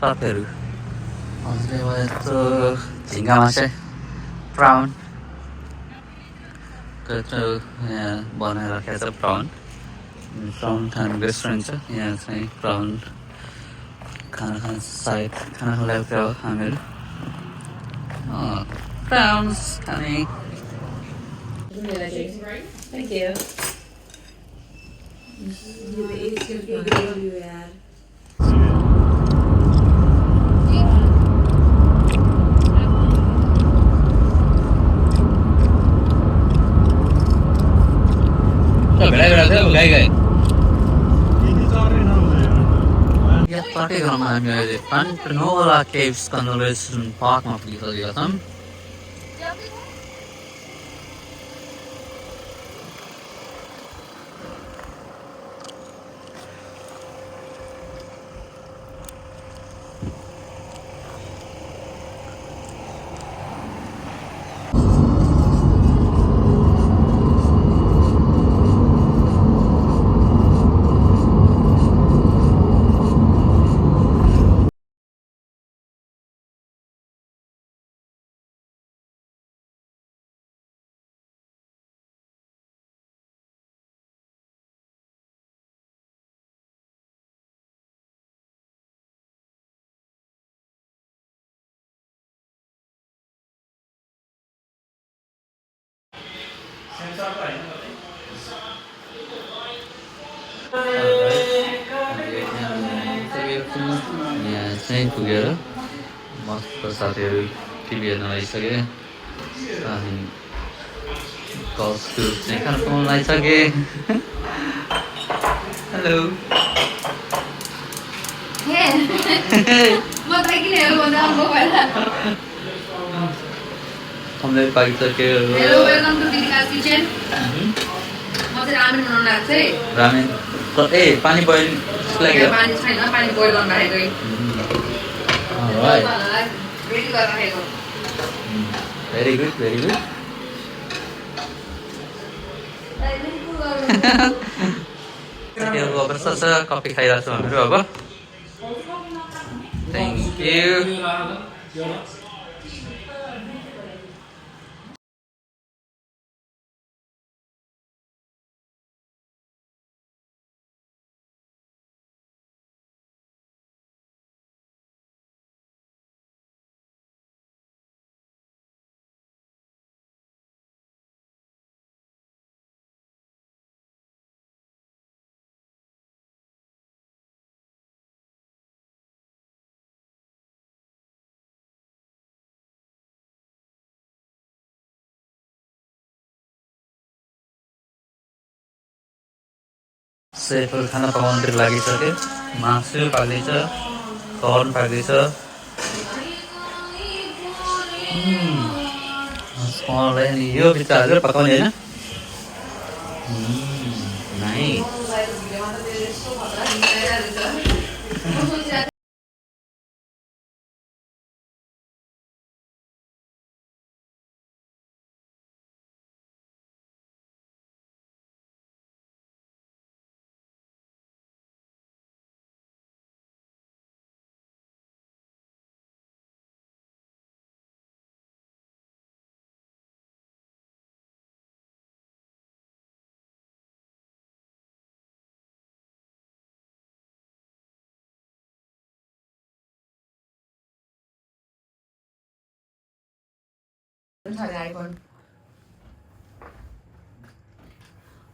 साथीहरू हजुरले मलाई यस्तो झिङ्गा माछा प्राउन कत्रो यहाँ बनाएर राखेको छ प्राउन खाने रेस्टुरेन्ट छ यहाँ चाहिँ प्राउन खाना सायद खानाको लागि हो हामीहरू प्राउन्स खाने Thank you. यहाँ तटेगाउँमा हामी अहिले पान्टनोला केभ्स कन्जर्भेसन पार्कमा पुगिसकेका छौँ यहाँ चाहिँ पुगेर मस्त साथीहरू टिभी हेर्न लागिसके अनि कस्टु चाहिँ खानु पाउनु लागिसके हेलो हमले पाकिसक्यो Hello, welcome to Didika's kitchen. म चाहिँ रामेन बनाउन आएको थिएँ। रामेन ए पानी बोइल लाग्यो पानी छैन पानी बोइल गर्न राखेको Alright. रेडी गरेर राखेको Very good, very good. अब सस कफी खाइरहेको छौँ हामीहरू अब थ्याङ्क यू सेफहरू खाना पकाउनुतिर लागिसक्यो मासु पाक्दैछ कर्न पाक्दैछ कर्नलाई अनि यो भित्र हालेर पकाउने होइन नाइस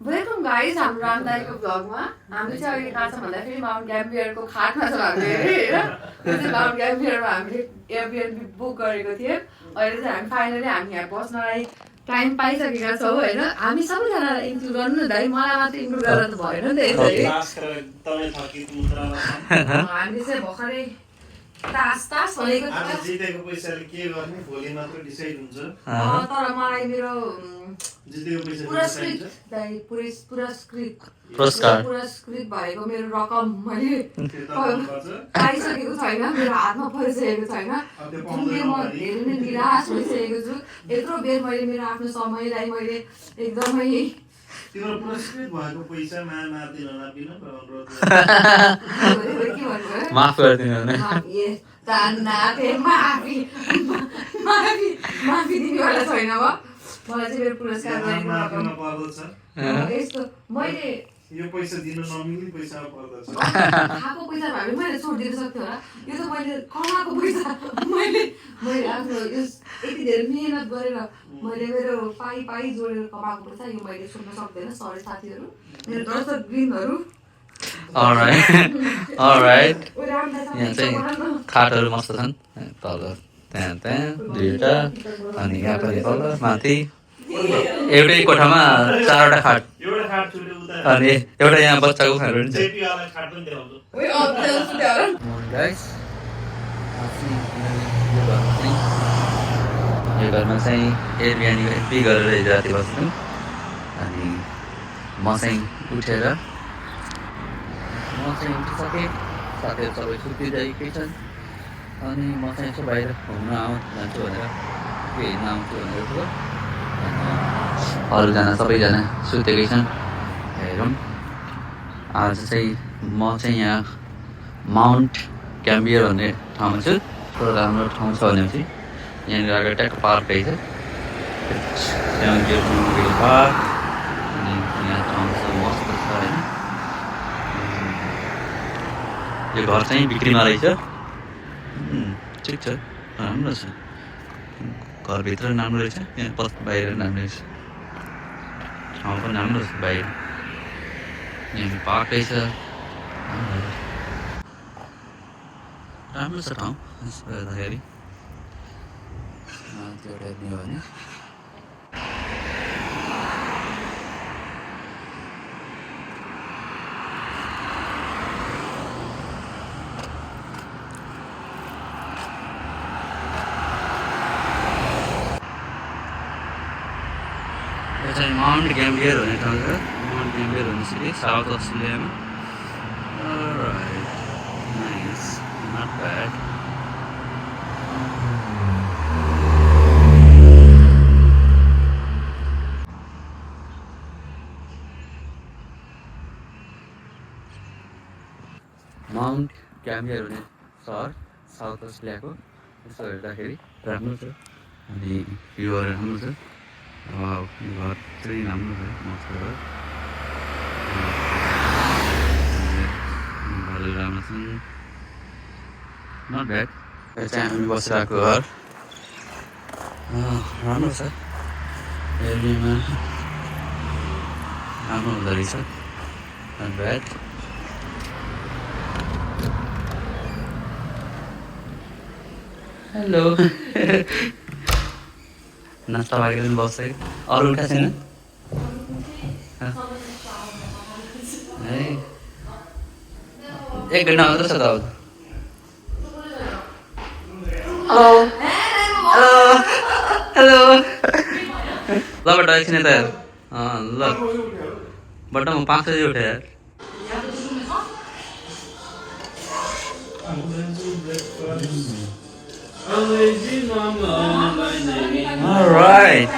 वेलकम गाइज हाम्रो रामदाईको भ्लगमा हामी चाहिँ अहिले कहाँ छ भन्दाखेरि माउन्ट ग्याम्बियरको खाटमा छौँ हामीले होइन त्यो चाहिँ माउन्ट ग्याम्बियरमा हामीले एयरबिएनबी बुक गरेको थियौँ अहिले चाहिँ हामी फाइनली हामी यहाँ बस्नलाई टाइम पाइसकेका छौँ होइन हामी सबैजना इन्क्लुड गर्नु न दाइ मलाई मात्रै इन्क्लुड गरेर त भएन नि त हामीले चाहिँ भर्खरै तास भनेको जितेको पैसाले के गर्ने भोलि मात्र डिसाइड हुन्छ तर मलाई मेरो जितेको पैसा पुरस्कृत भएको मेरो रकम मैले पाइसकेको छैन मेरो हातमा परिसकेको छैन जुनले म धेरै नै निराश भइसकेको छु यत्रो बेर मैले मेरो आफ्नो समयलाई मैले एकदमै तिम्रो पुरस्कृत भएको पैसा मार्दिन नपिन अनुरोध के भन्नुभयो माफ गरिदिनु भने माफी दिनेवाला छैन म मलाई चाहिँ मेरो पुरस्कार मार्दिन पर्दछ यस्तो मैले यो पैसा दिन नमिल्ने पैसामा पर्दछ खाएको पैसा भए पनि मैले छोडिदिन सक्थेँ होला यो त मैले कमाएको पैसा मैले आफ्नो यति धेरै मेहनत गरेर मैले मेरो पाइ जोडेर कमाएको पैसा यो मैले छोड्न सक्दैन सरी साथीहरू मेरो दर्शकवृन्दहरू alright यहाँ चाहिँ खाटहरू मस्त छन् तल त्यहाँ दुईवटा अनि यहाँ पनि तल माथि एउटै कोठामा 4वटा खाट एउटा खाट छुट्यो उता अनि एउटा यहाँ बच्चाको खाटहरू पनि छ जेपीवाला खाट पनि देखाउँछु गाइस यो घरमा चाहिँ एयरबिएनबी गरेर हिजो राति बस्थ्यौँ अनि म चाहिँ उठिसकेँ साथीहरू सबै सुतिरहेकै छन् अनि म चाहिँ यसो बाहिर घुम्न जान्छु भनेर हेर्न आउँछु भनेर थियो अरूजना सबैजना सुतेकै छन् हेरौँ आज चाहिँ म चाहिँ यहाँ माउन्ट क्याम्बियर भन्ने ठाउँमा छु कस्तो राम्रो ठाउँ छ भनेपछि यहाँनिर अगाडि ट्याक्क पार्क रहेछ पार्क अनि यहाँ ठाउँ छ मस्त छ होइन यो घर चाहिँ बिक्रीमा रहेछ ठिक छ राम्रो छ घरभित्र राम्रो रहेछ यहाँ बाहिर राम्रो रहेछ ठाउँ पनि राम्रो छ बाहिर यहाँ पार्क रहेछ राम्रो छ ठाउँ यसो हेर्दाखेरि त्यो एउटा हेर्ने हो भने यो चाहिँ माउन्ट ग्याम्बियर भन्ने ठाउँ छ माउन्ट ग्याम्बियर भन्ने सिटी साउथ अस्ट्रेलियामा नाइस नट ब्याड माउन्ट ग्याम्बियर भन्ने सहर साउथ अस्ट्रेलियाको यसो हेर्दाखेरि राम्रो छ अनि भ्यूहरू राम्रो छ घर चाहिँ राम्रो छ मस्त घर घरहरू राम्रो छन् नट ब्याड यो चाहिँ हामी बसिरहेको घर राम्रो छ एरियामा राम्रो हुँदो रहेछ नट ब्याड हेलो नास्ता बाँकी पनि बस्छ अरू उठा छैन है 1 घन्टा मात्र छ त अब हेलो हेलो ल बट एकछिन यता हेर ल बट म 5 बजी उठेँ यार All right.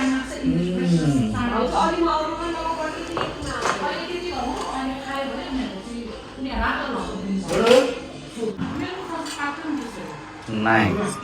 Nice.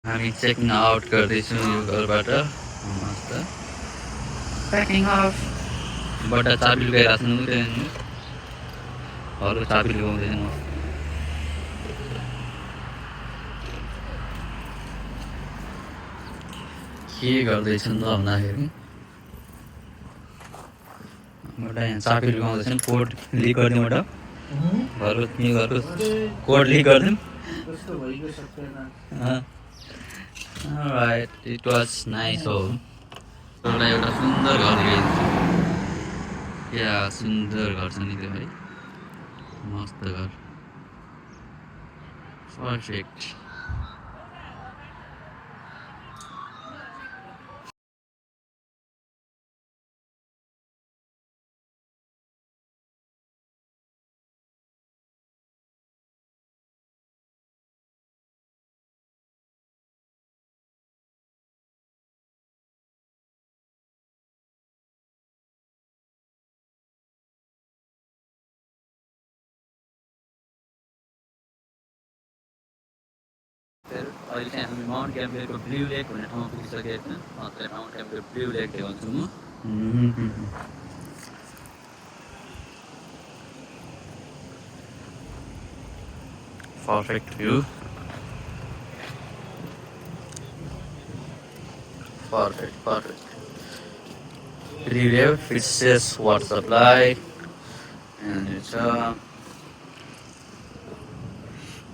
हामी चेकिङ आउट गर्दैछौँ यो घरबाट मस्त प्याकिङ आउट बाट चाबी लुकाइरहेको छु त्यहाँ अरू चाबी लुकाउँदैन के गर्दैछन् त भन्दाखेरि यहाँ चाबी लुकाउँदैछन् कोड लिक गरिदिउँ घरको कोड लिक गरिदिउँ कस्तो भइगयो सत्यानाश। Alright, it was nice home. एउटा एउटा सुन्दर घर देखाइदिन्छु। क्या सुन्दर घर छ नि त्यो है, मस्त घर, पर्फेक्ट। अहिले चाहिँ हामी माउन्ट क्याम्बेलको ब्लू लेक भन्ने ठाउँमा पुगिसकेको छौँ। तपाईँलाई माउन्ट क्याम्बेल ब्लू लेक देखाउँछु म। Perfect view. Perfect. Relief, it says water supply, and it's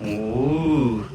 ooh.